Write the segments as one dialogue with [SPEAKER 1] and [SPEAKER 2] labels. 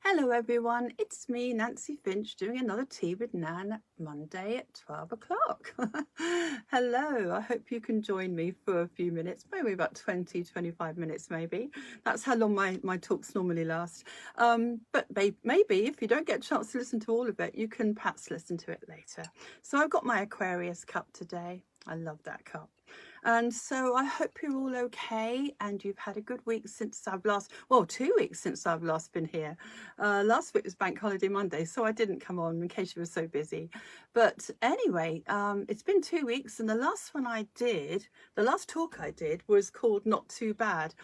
[SPEAKER 1] Hello everyone, it's me Nancy Finch doing another Tea with Nan Monday at 12 o'clock. Hello, I hope you can join me for a few minutes, maybe about 20-25 minutes maybe. That's how long my talks normally last. But maybe if you don't get a chance to listen to all of it, you can perhaps listen to it later. So I've got my Aquarius cup today. I love that cup. And so I hope you're all okay and you've had a good week since I've last, well, 2 weeks since I've last been here. Last week was Bank Holiday Monday, so I didn't come on in case you were so busy. But anyway, it's been 2 weeks, and the last talk I did was called Not Too Bad.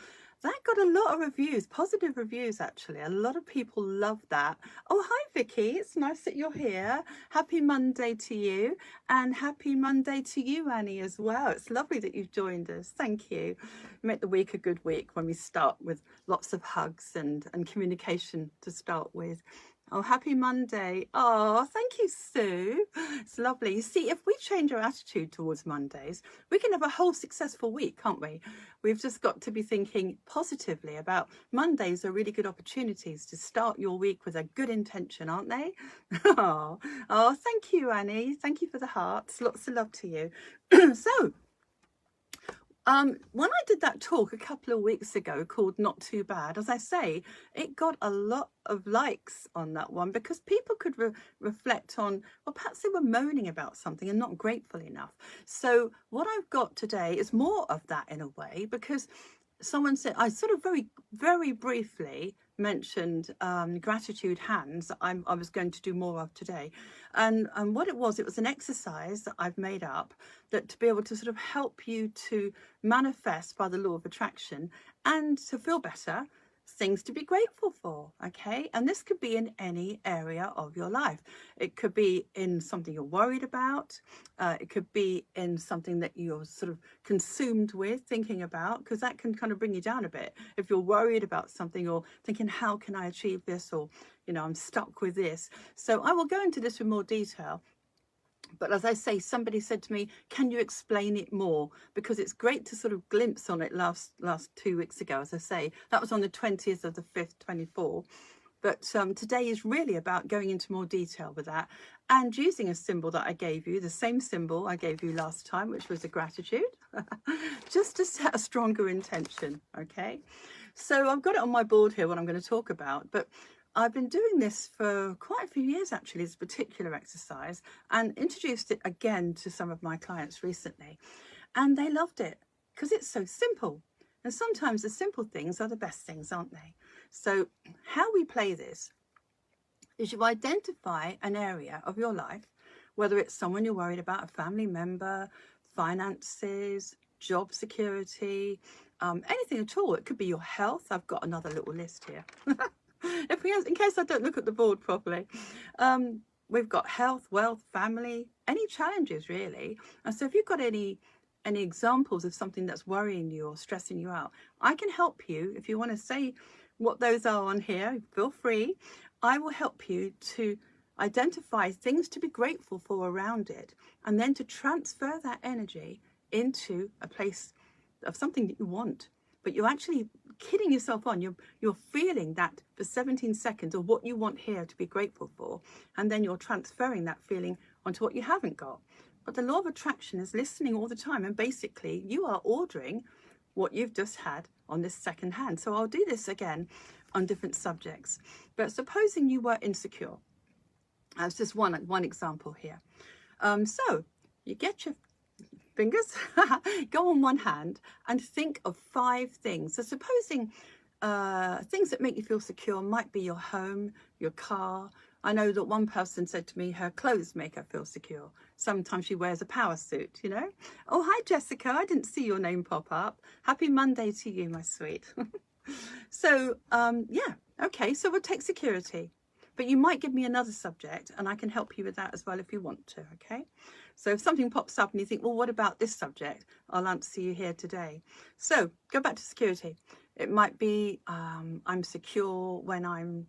[SPEAKER 1] That got a lot of reviews, positive reviews actually. A lot of people love that. Oh, hi Vicky, it's nice that you're here. Happy Monday to you, and happy Monday to you, Annie, as well. It's lovely that you've joined us. Thank you. Make the week a good week when we start with lots of hugs and communication to start with. Oh, happy Monday. Oh, thank you, Sue. It's lovely. You see, if we change our attitude towards Mondays, we can have a whole successful week, can't we? We've just got to be thinking positively about Mondays are really good opportunities to start your week with a good intention, aren't they? Oh, thank you, Annie. Thank you for the hearts. Lots of love to you. So, when I did that talk a couple of weeks ago called Not Too Bad, as I say, it got a lot of likes on that one because people could reflect on, well, perhaps they were moaning about something and not grateful enough. So what I've got today is more of that in a way, because someone said, I sort of very, very briefly mentioned gratitude hands that I was going to do more of today. And what it was an exercise that I've made up that to be able to sort of help you to manifest by the law of attraction and to feel better, things to be grateful for. Okay, and this could be in any area of your life. It could be in something you're worried about. It could be in something that you're sort of consumed with thinking about, because that can kind of bring you down a bit if you're worried about something or thinking, how can I achieve this, or I'm stuck with this. So I will go into this with more detail. But as I say, somebody said to me, can you explain it more? Because it's great to sort of glimpse on it last 2 weeks ago. As I say, that was on the 20th of the 5th, 24. But today is really about going into more detail with that and using a symbol that I gave you, the same symbol I gave you last time, which was a gratitude, just to set a stronger intention, okay? So I've got it on my board here, what I'm going to talk about, but I've been doing this for quite a few years, actually, this particular exercise, and introduced it again to some of my clients recently. And they loved it because it's so simple. And sometimes the simple things are the best things, aren't they? So how we play this is you identify an area of your life, whether it's someone you're worried about, a family member, finances, job security, anything at all. It could be your health. I've got another little list here. In case I don't look at the board properly. We've got health, wealth, family, any challenges really. And so if you've got any examples of something that's worrying you or stressing you out, I can help you. If you want to say what those are on here, feel free. I will help you to identify things to be grateful for around it, and then to transfer that energy into a place of something that you want. But you're actually kidding yourself on. You're feeling that for 17 seconds of what you want here to be grateful for, and then you're transferring that feeling onto what you haven't got. But the law of attraction is listening all the time, and basically you are ordering what you've just had on this second hand. So I'll do this again on different subjects. But supposing you were insecure, that's just one example here. So you get your fingers, go on one hand and think of 5 things. So supposing things that make you feel secure might be your home, your car. I know that one person said to me her clothes make her feel secure. Sometimes she wears a power suit, Oh, hi, Jessica. I didn't see your name pop up. Happy Monday to you, my sweet. So, yeah. Okay, so we'll take security. But you might give me another subject and I can help you with that as well if you want to, okay? So if something pops up and you think, well, what about this subject? I'll answer you here today. So go back to security. It might be I'm secure when I'm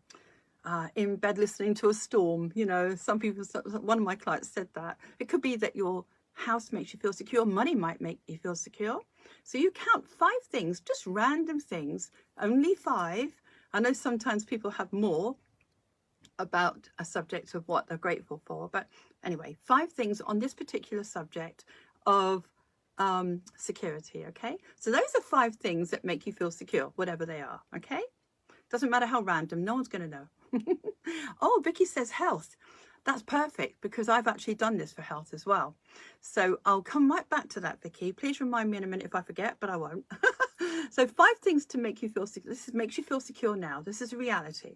[SPEAKER 1] in bed listening to a storm. Some people, one of my clients said that. It could be that your house makes you feel secure. Money might make you feel secure. So you count 5 things, just random things, only 5. I know sometimes people have more, about a subject of what they're grateful for. But anyway, 5 things on this particular subject of security. Okay, so those are 5 things that make you feel secure, whatever they are. Okay, doesn't matter how random, no one's going to know. Oh, Vicky says health. That's perfect, because I've actually done this for health as well. So I'll come right back to that, Vicky. Please remind me in a minute if I forget, but I won't. So 5 things to make you feel secure. This makes you feel secure now. This is a reality.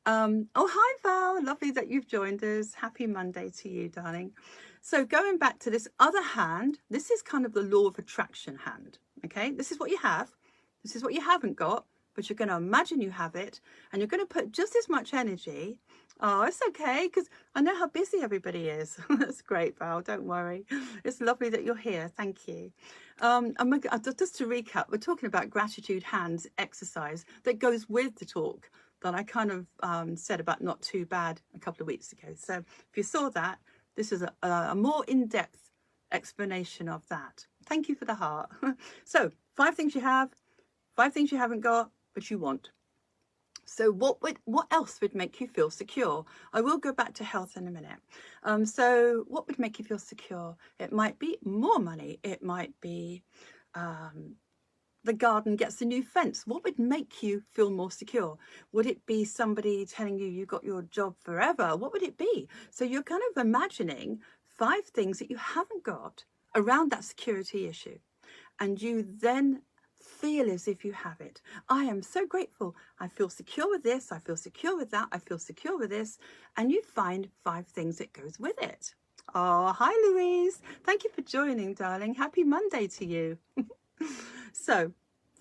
[SPEAKER 1] Oh, hi, Val. Lovely that you've joined us. Happy Monday to you, darling. So going back to this other hand, this is kind of the law of attraction hand. Okay, this is what you have. This is what you haven't got, but you're going to imagine you have it, and you're going to put just as much energy. Oh, it's okay, because I know how busy everybody is. That's great, Val. Don't worry. It's lovely that you're here. Thank you. Just to recap, we're talking about gratitude hands exercise that goes with the talk that I kind of said about not too bad a couple of weeks ago. So if you saw that, this is a more in-depth explanation of that. Thank you for the heart. So 5 things you have, 5 things you haven't got, but you want. So what else would make you feel secure? I will go back to health in a minute. So what would make you feel secure? It might be more money. It might be the garden gets a new fence. What would make you feel more secure? Would it be somebody telling you you got your job forever? What would it be? So you're kind of imagining 5 things that you haven't got around that security issue. And you then feel as if you have it. I am so grateful. I feel secure with this. I feel secure with that. I feel secure with this. And you find 5 things that goes with it. Oh, hi, Louise. Thank you for joining, darling. Happy Monday to you. So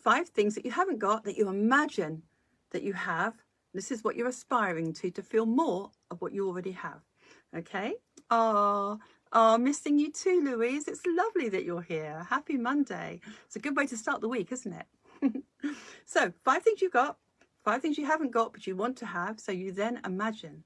[SPEAKER 1] 5 things that you haven't got that you imagine that you have. This is what you're aspiring to feel more of what you already have. Okay. Oh, missing you too, Louise. It's lovely that you're here. Happy Monday. It's a good way to start the week, isn't it? So 5 things you've got, 5 things you haven't got, but you want to have. So you then imagine.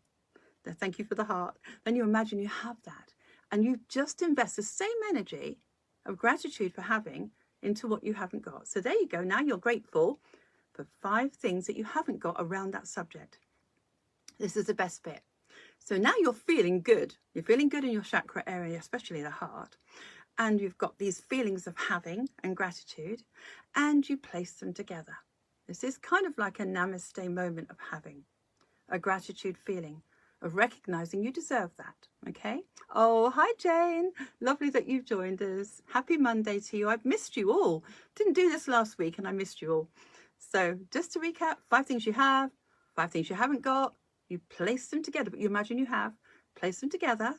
[SPEAKER 1] Thank you for the heart. Then you imagine you have that. And you just invest the same energy of gratitude for having into what you haven't got. So there you go. Now you're grateful for 5 things that you haven't got around that subject. This is the best bit. So now you're feeling good. You're feeling good in your chakra area, especially the heart. And you've got these feelings of having and gratitude, and you place them together. This is kind of like a namaste moment of having, a gratitude feeling, of recognizing you deserve that. Okay. Oh, hi, Jane. Lovely that you've joined us. Happy Monday to you. I've missed you all. Didn't do this last week and I missed you all. So just to recap, 5 things you have, 5 things you haven't got. You place them together, but you imagine you have. Place them together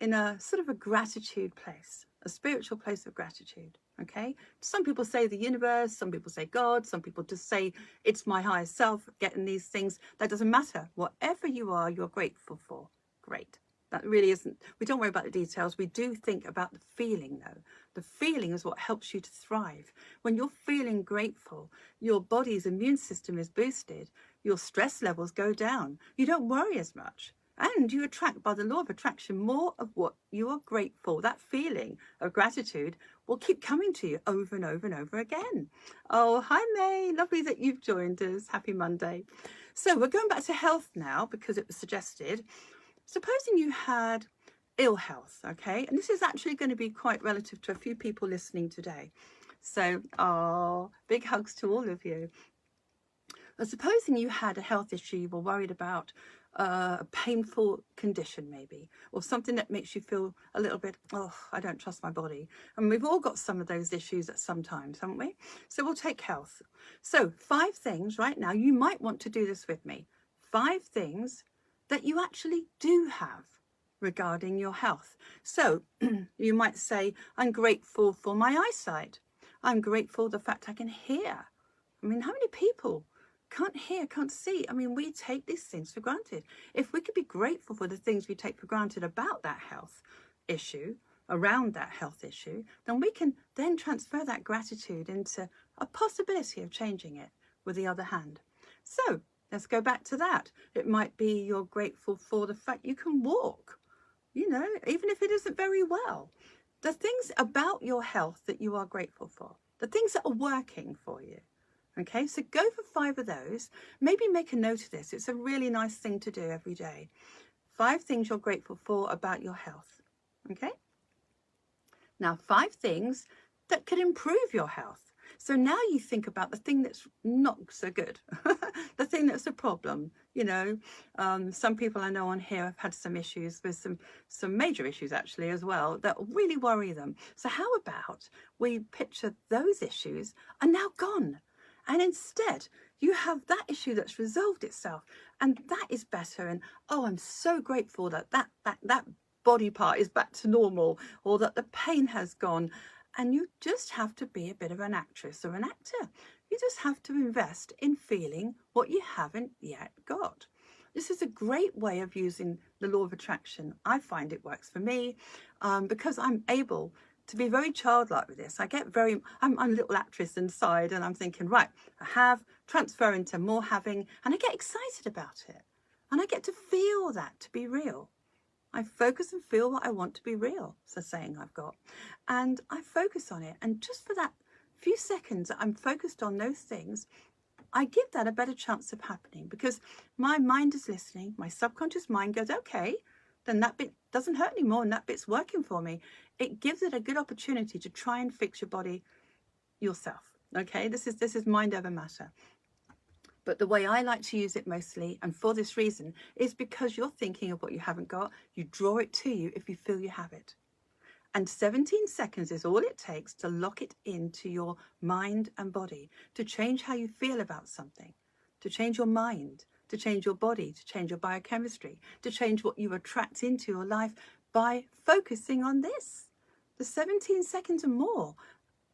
[SPEAKER 1] in a sort of a gratitude place, a spiritual place of gratitude. Okay. Some people say the universe, some people say God, some people just say it's my higher self getting these things. That doesn't matter. Whatever you are, you're grateful for. Great. That really isn't, we don't worry about the details. We do think about the feeling though. The feeling is what helps you to thrive. When you're feeling grateful, your body's immune system is boosted. Your stress levels go down. You don't worry as much. And you attract, by the law of attraction, more of what you are grateful. That feeling of gratitude will keep coming to you over and over and over again. Oh, hi, May. Lovely that you've joined us. Happy Monday. So we're going back to health now because it was suggested. Supposing you had ill health, okay? And this is actually going to be quite relative to a few people listening today. So, big hugs to all of you. But supposing you had a health issue you were worried about, a painful condition maybe, or something that makes you feel a little bit, oh, I don't trust my body. And we've all got some of those issues at some times, haven't we? So we'll take health. So 5 things right now, you might want to do this with me. 5 things that you actually do have regarding your health. So you might say, I'm grateful for my eyesight. I'm grateful for the fact I can hear. I mean, how many people can't hear, can't see? I mean, we take these things for granted. If we could be grateful for the things we take for granted about that health issue, around that health issue, then we can then transfer that gratitude into a possibility of changing it with the other hand. So let's go back to that. It might be you're grateful for the fact you can walk, you know, even if it isn't very well. The things about your health that you are grateful for, the things that are working for you. Okay, so go for 5 of those. Maybe make a note of this. It's a really nice thing to do every day. 5 things you're grateful for about your health. Okay, now 5 things that could improve your health. So now you think about the thing that's not so good, the thing that's a problem. You know, some people I know on here have had some issues with some major issues actually as well that really worry them. So how about we picture those issues are now gone, and instead you have that issue that's resolved itself, and that is better. And oh, I'm so grateful that that body part is back to normal, or that the pain has gone. And you just have to be a bit of an actress or an actor. You just have to invest in feeling what you haven't yet got. This is a great way of using the law of attraction. I find it works for me because I'm able to be very childlike with this. I'm a little actress inside, and I'm thinking, right, I have, transfer into more having, and I get excited about it. And I get to feel that to be real. I focus and feel what I want to be real. It's a saying I've got. And I focus on it. And just for that few seconds that I'm focused on those things, I give that a better chance of happening, because my mind is listening. My subconscious mind goes, okay, then that bit doesn't hurt anymore and that bit's working for me. It gives it a good opportunity to try and fix your body yourself. Okay, this is mind over matter. But the way I like to use it mostly, and for this reason, is because you're thinking of what you haven't got. You draw it to you if you feel you have it. And 17 seconds is all it takes to lock it into your mind and body, to change how you feel about something, to change your mind, to change your body, to change your biochemistry, to change what you attract into your life by focusing on this. The 17 seconds or more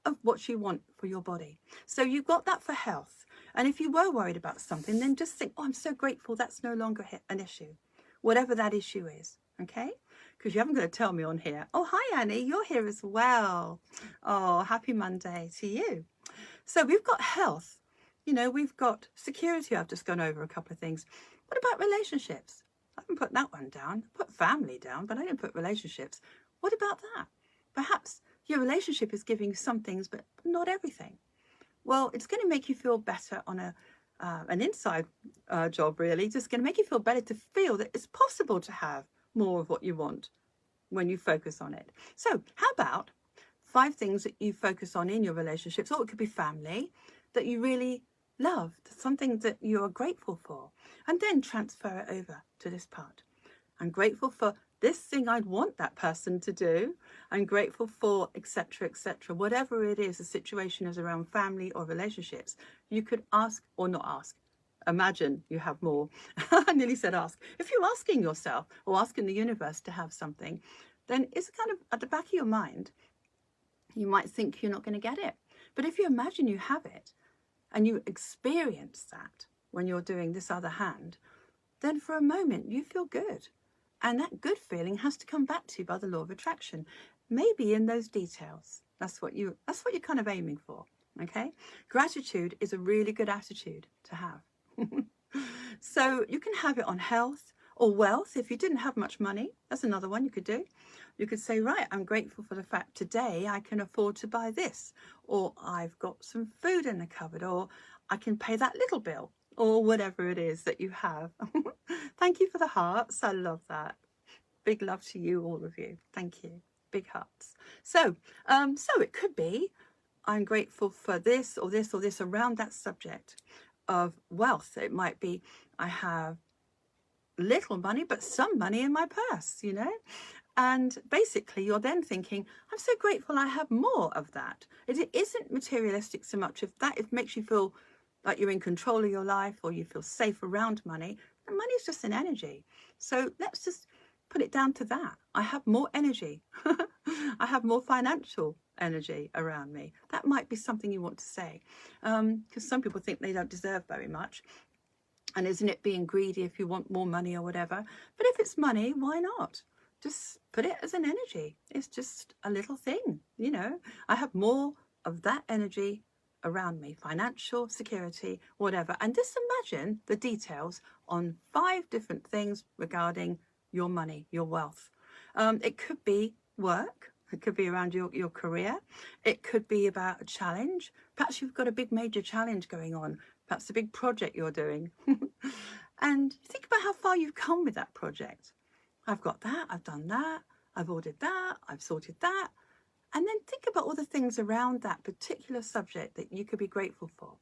[SPEAKER 1] of what you want for your body. So you've got that for health. And if you were worried about something, then just think, oh, I'm so grateful that's no longer an issue, whatever that issue is, okay? Because you haven't got to tell me on here. Oh, hi, Annie, you're here as well. Oh, happy Monday to you. So we've got health. You know, we've got security. I've just gone over a couple of things. What about relationships? I haven't put that one down. I put family down, but I didn't put relationships. What about that? Perhaps your relationship is giving you some things, but not everything. Well, it's going to make you feel better on an inside job, really. Just going to make you feel better to feel that it's possible to have more of what you want when you focus on it. So how about 5 things that you focus on in your relationships, or it could be family, that you really love, something that you are grateful for, and then transfer it over to this part. I'm grateful for this thing I'd want that person to do. I'm grateful for, etc., etc. Whatever it is, the situation is around family or relationships, you could ask or not ask. Imagine you have more. I nearly said ask. If you're asking yourself or asking the universe to have something, then it's kind of at the back of your mind. You might think you're not going to get it. But if you imagine you have it and you experience that when you're doing this other hand, then for a moment you feel good. And that good feeling has to come back to you by the law of attraction, maybe in those details. That's what you're kind of aiming for, okay? Gratitude is a really good attitude to have. So you can have it on health or wealth. If you didn't have much money, that's another one you could do. You could say, right, I'm grateful for the fact today I can afford to buy this, or I've got some food in the cupboard, or I can pay that little bill, or whatever it is that you have. Thank you for the hearts. I love that. Big love to you, all of you. Thank you. Big hearts. So it could be, I'm grateful for this or this or this around that subject of wealth. It might be, I have little money, but some money in my purse, you know? And basically you're then thinking, I'm so grateful I have more of that. It isn't materialistic so much. If it makes you feel like you're in control of your life, or you feel safe around money, and money is just an energy. So let's just put it down to that. I have more energy. I have more financial energy around me. That might be something you want to say, because some people think they don't deserve very much. And isn't it being greedy if you want more money or whatever? But if it's money, why not? Just put it as an energy. It's just a little thing, you know. I have more of that energy around me, financial security, whatever. And just imagine the details on 5 different things regarding your money, your wealth. It could be work. It could be around your career. It could be about a challenge. Perhaps you've got a big major challenge going on. Perhaps a big project you're doing. And think about how far you've come with that project. I've got that, I've done that, I've ordered that, I've sorted that. And then think about all the things around that particular subject that you could be grateful for.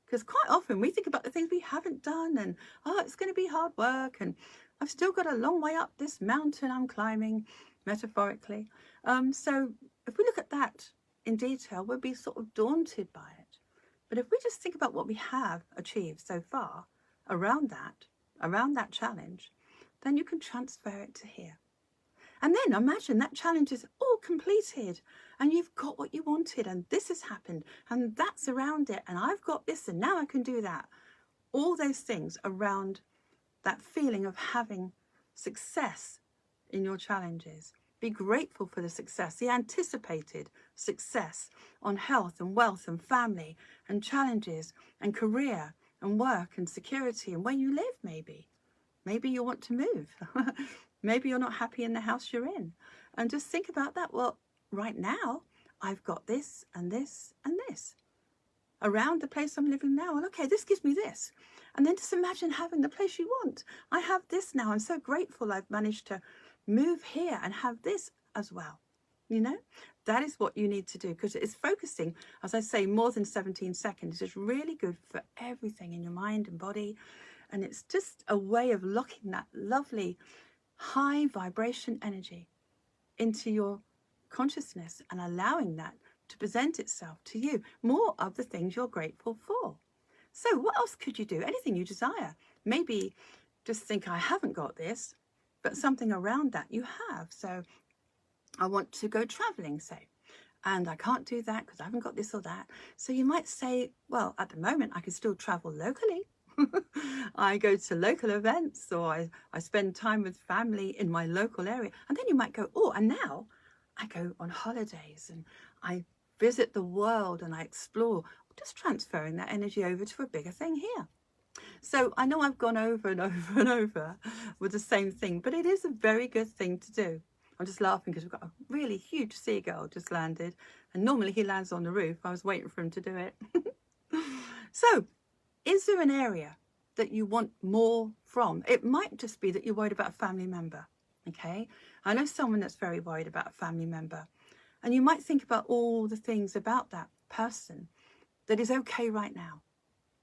[SPEAKER 1] Because quite often we think about the things we haven't done and, oh, it's going to be hard work and I've still got a long way up this mountain I'm climbing, metaphorically. So if we look at that in detail, we'll be sort of daunted by it. But if we just think about what we have achieved so far around that challenge, then you can transfer it to here. And then imagine that challenge is all completed and you've got what you wanted and this has happened and that's around it and I've got this and now I can do that. All those things around that feeling of having success in your challenges. Be grateful for the success, the anticipated success on health and wealth and family and challenges and career and work and security and where you live maybe. Maybe you want to move. Maybe you're not happy in the house you're in. And just think about that. Well, right now, I've got this and this and this. Around the place I'm living now, well, okay, this gives me this. And then just imagine having the place you want. I have this now. I'm so grateful I've managed to move here and have this as well. You know, that is what you need to do because it's focusing, as I say, more than 17 seconds. It's really good for everything in your mind and body. And it's just a way of locking that lovely high vibration energy into your consciousness and allowing that to present itself to you. More of the things you're grateful for. So what else could you do? Anything you desire. Maybe just think, I haven't got this, but something around that you have. So I want to go traveling, say, and I can't do that because I haven't got this or that. So you might say, well, at the moment I can still travel locally. I go to local events or I spend time with family in my local area. And then you might go, oh, and now I go on holidays and I visit the world and I explore, just transferring that energy over to a bigger thing here. So I know I've gone over and over and over with the same thing, but it is a very good thing to do. I'm just laughing because we've got a really huge seagull just landed and normally he lands on the roof. I was waiting for him to do it. So is there an area that you want more from? It might just be that you're worried about a family member, okay? I know someone that's very worried about a family member. And you might think about all the things about that person that is okay right now,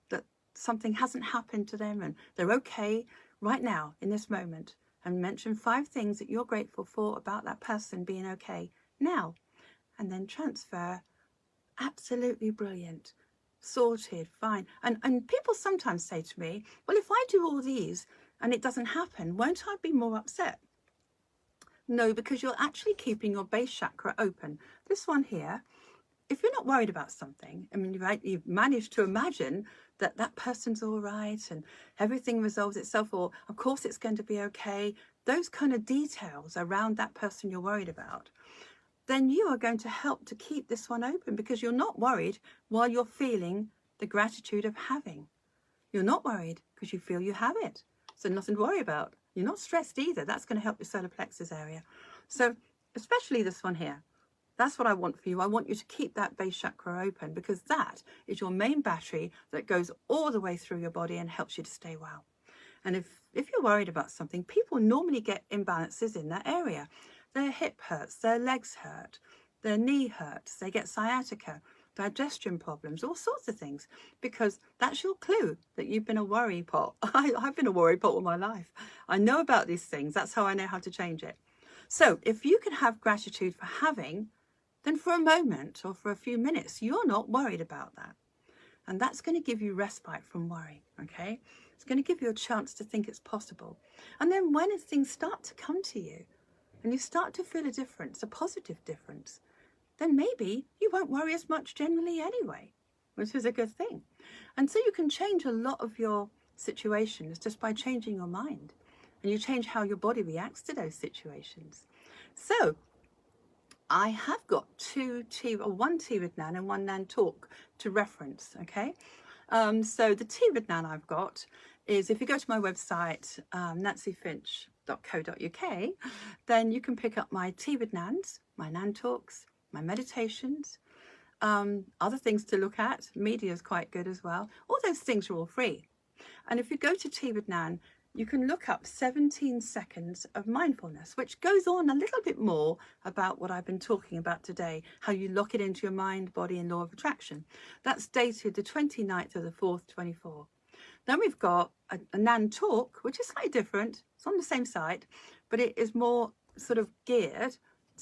[SPEAKER 1] that something hasn't happened to them and they're okay right now in this moment. And mention 5 things that you're grateful for about that person being okay now. And then transfer. Absolutely brilliant. Sorted, fine. And people sometimes say to me, well, if I do all these and it doesn't happen, won't I be more upset? No, because you're actually keeping your base chakra open. This one here, if you're not worried about something, I mean, you've managed to imagine that that person's all right and everything resolves itself, or of course it's going to be okay, those kind of details around that person you're worried about, then you are going to help to keep this one open because you're not worried while you're feeling the gratitude of having. You're not worried because you feel you have it. So nothing to worry about. You're not stressed either. That's going to help your solar plexus area. So especially this one here. That's what I want for you. I want you to keep that base chakra open because that is your main battery that goes all the way through your body and helps you to stay well. And if you're worried about something, people normally get imbalances in that area. Their hip hurts, their legs hurt, their knee hurts, they get sciatica, digestion problems, all sorts of things, because that's your clue that you've been a worry pot. I've been a worry pot all my life. I know about these things. That's how I know how to change it. So if you can have gratitude for having, then for a moment or for a few minutes, you're not worried about that. And that's going to give you respite from worry, okay? It's going to give you a chance to think it's possible. And then when things start to come to you and you start to feel a difference, a positive difference, then maybe you won't worry as much generally anyway, which is a good thing. And so you can change a lot of your situations just by changing your mind. And you change how your body reacts to those situations. So I have got one tea with Nan and one Nan talk to reference, okay? So the tea with Nan I've got is, if you go to my website, nancyfinch.co.uk, then you can pick up my tea with Nans, my Nan talks, my meditations, other things to look at. Media is quite good as well. All those things are all free. And if you go to Tea with Nan, you can look up 17 seconds of mindfulness, which goes on a little bit more about what I've been talking about today, how you lock it into your mind, body and law of attraction. That's dated the 29th of the 4th, 24. Then we've got a Nan talk, which is slightly different. It's on the same site, but it is more sort of geared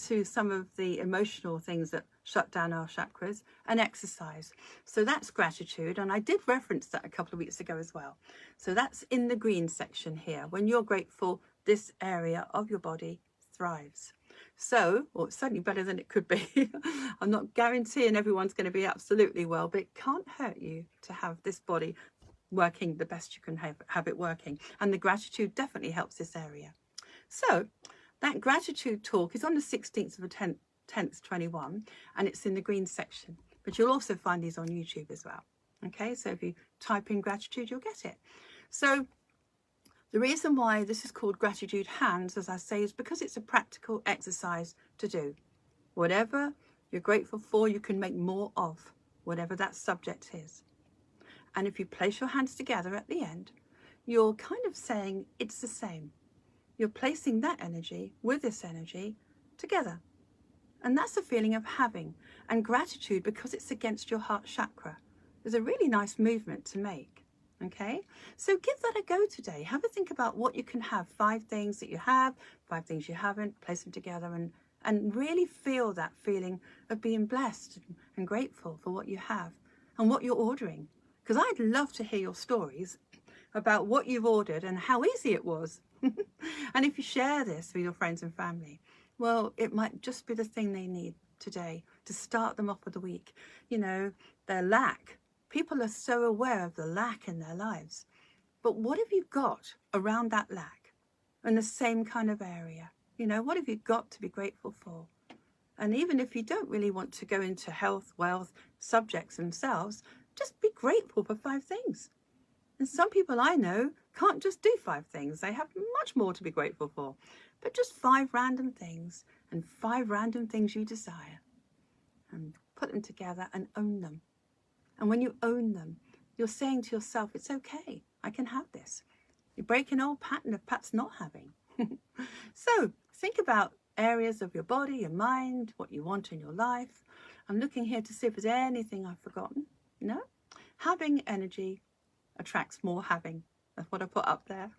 [SPEAKER 1] to some of the emotional things that shut down our chakras, and exercise. So that's gratitude, and I did reference that a couple of weeks ago as well. So that's in the green section here. When you're grateful, this area of your body thrives. So, well, it's certainly better than it could be. I'm not guaranteeing everyone's going to be absolutely well, but it can't hurt you to have this body working the best you can have it working. And the gratitude definitely helps this area. So that gratitude talk is on the 16th of the 10th, 21, and it's in the green section. But you'll also find these on YouTube as well. Okay, so if you type in gratitude, you'll get it. So the reason why this is called gratitude hands, as I say, is because it's a practical exercise to do. Whatever you're grateful for, you can make more of, whatever that subject is. And if you place your hands together at the end, you're kind of saying it's the same. You're placing that energy with this energy together. And that's a feeling of having. And gratitude, because it's against your heart chakra, is a really nice movement to make. Okay? So give that a go today. Have a think about what you can have. 5 things that you have, 5 things you haven't. Place them together and really feel that feeling of being blessed and grateful for what you have and what you're ordering. Because I'd love to hear your stories about what you've ordered and how easy it was. And if you share this with your friends and family, well, it might just be the thing they need today to start them off with the week. You know, their lack. People are so aware of the lack in their lives. But what have you got around that lack in the same kind of area? You know, what have you got to be grateful for? And even if you don't really want to go into health, wealth, subjects themselves, just be grateful for 5 things. And some people I know can't just do 5 things. They have much more to be grateful for. But just 5 random things and 5 random things you desire. And put them together and own them. And when you own them, you're saying to yourself, it's okay, I can have this. You break an old pattern of perhaps not having. So think about areas of your body, your mind, what you want in your life. I'm looking here to see if there's anything I've forgotten. No? Having energy attracts more having. That's what I put up there.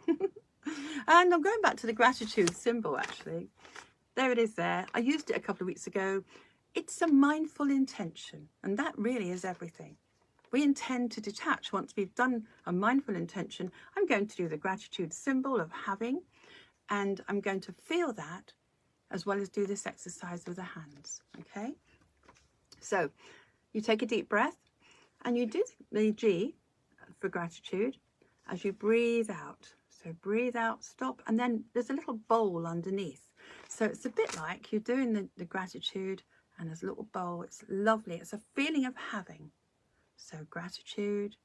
[SPEAKER 1] And I'm going back to the gratitude symbol, actually. There it is there. I used it a couple of weeks ago. It's a mindful intention, and that really is everything. We intend to detach. Once we've done a mindful intention, I'm going to do the gratitude symbol of having, and I'm going to feel that as well as do this exercise with the hands, okay? So you take a deep breath, and you do the G for gratitude as you breathe out. So breathe out, stop, and then there's a little bowl underneath. So it's a bit like you're doing the gratitude, and there's a little bowl. It's lovely. It's a feeling of having. So gratitude,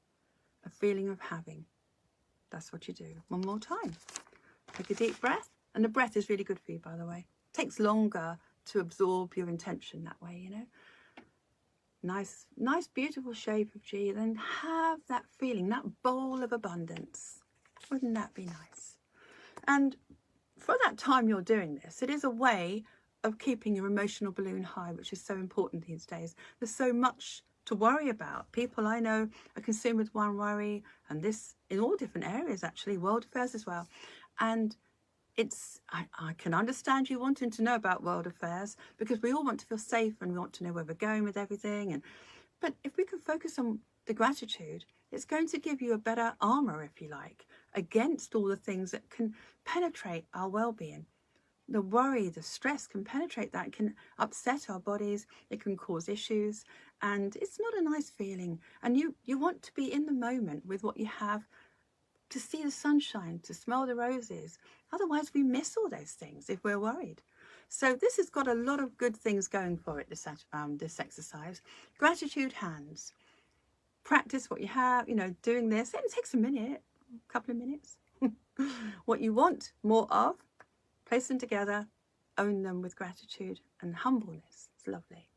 [SPEAKER 1] a feeling of having. That's what you do. One more time. Take a deep breath. And the breath is really good for you, by the way. It takes longer to absorb your intention that way, you know. Nice, beautiful shape of G. Then have that feeling, that bowl of abundance. Wouldn't that be nice? And for that time you're doing this, it is a way of keeping your emotional balloon high, which is so important these days. There's so much to worry about. People I know are consumed with one worry, and this in all different areas, actually, world affairs as well. And it's, I can understand you wanting to know about world affairs, because we all want to feel safe and we want to know where we're going with everything. But if we can focus on the gratitude, it's going to give you a better armor, if you like, against all the things that can penetrate our well-being. The worry, the stress can penetrate that. It can upset our bodies. It can cause issues. And it's not a nice feeling. And you want to be in the moment with what you have, to see the sunshine, to smell the roses. Otherwise, we miss all those things if we're worried. So this has got a lot of good things going for it, this exercise. Gratitude hands. Practice what you have, you know, doing this. It takes a minute, a couple of minutes. What you want more of, place them together, own them with gratitude and humbleness. It's lovely.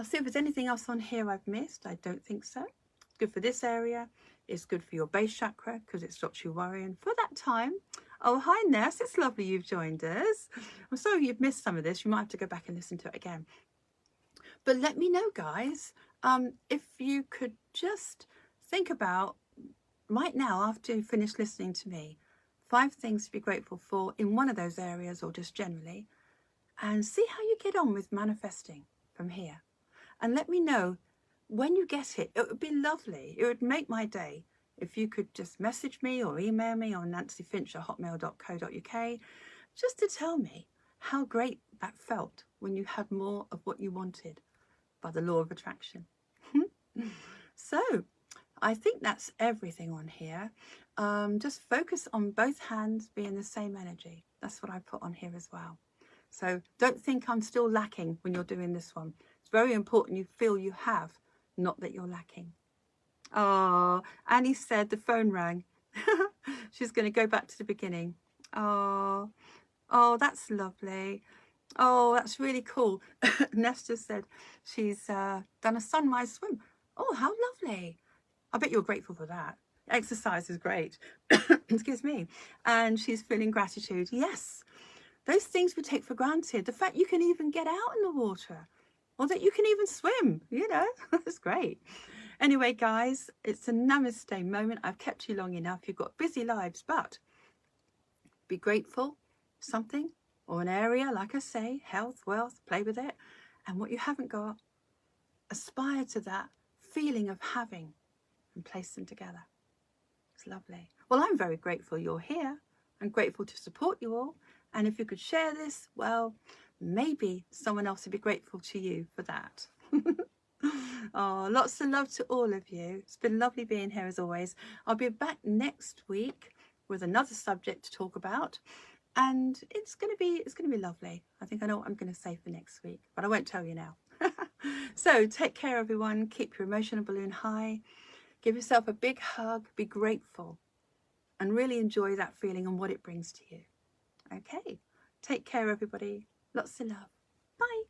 [SPEAKER 1] See if there's anything else on here I've missed. I don't think so. It's good for this area. It's good for your base chakra because it stops you worrying for that time. Oh, hi Ness, it's lovely you've joined us. I'm sorry you've missed some of this. You might have to go back and listen to it again. But let me know, guys, if you could just think about right now, after you finish listening to me, 5 things to be grateful for in one of those areas or just generally, and see how you get on with manifesting from here. And let me know when you get it. It would be lovely. It would make my day if you could just message me or email me on nancyfinch@hotmail.co.uk just to tell me how great that felt when you had more of what you wanted by the law of attraction. So I think that's everything on here. Just focus on both hands being the same energy. That's what I put on here as well. So don't think I'm still lacking when you're doing this one. It's very important you feel you have, not that you're lacking. Oh, Annie said the phone rang. She's going to go back to the beginning. Oh, that's lovely. Oh, that's really cool. Nesta said she's done a sunrise swim. Oh, how lovely. I bet you're grateful for that. Exercise is great. Excuse me. And she's feeling gratitude. Yes. Those things we take for granted. The fact you can even get out in the water or that you can even swim, you know, that's great. Anyway, guys, it's a namaste moment. I've kept you long enough. You've got busy lives, but be grateful for something or an area, like I say, health, wealth, play with it. And what you haven't got, aspire to that feeling of having and place them together. It's lovely. Well, I'm very grateful you're here. I'm grateful to support you all. And if you could share this, well, maybe someone else would be grateful to you for that. Oh, lots of love to all of you. It's been lovely being here as always. I'll be back next week with another subject to talk about, and it's going to be lovely. I think I know what I'm going to say for next week, but I won't tell you now. So take care, everyone. Keep your emotional balloon high. Give yourself a big hug. Be grateful, and really enjoy that feeling and what it brings to you. Okay. Take care, everybody. Lots of love. Bye.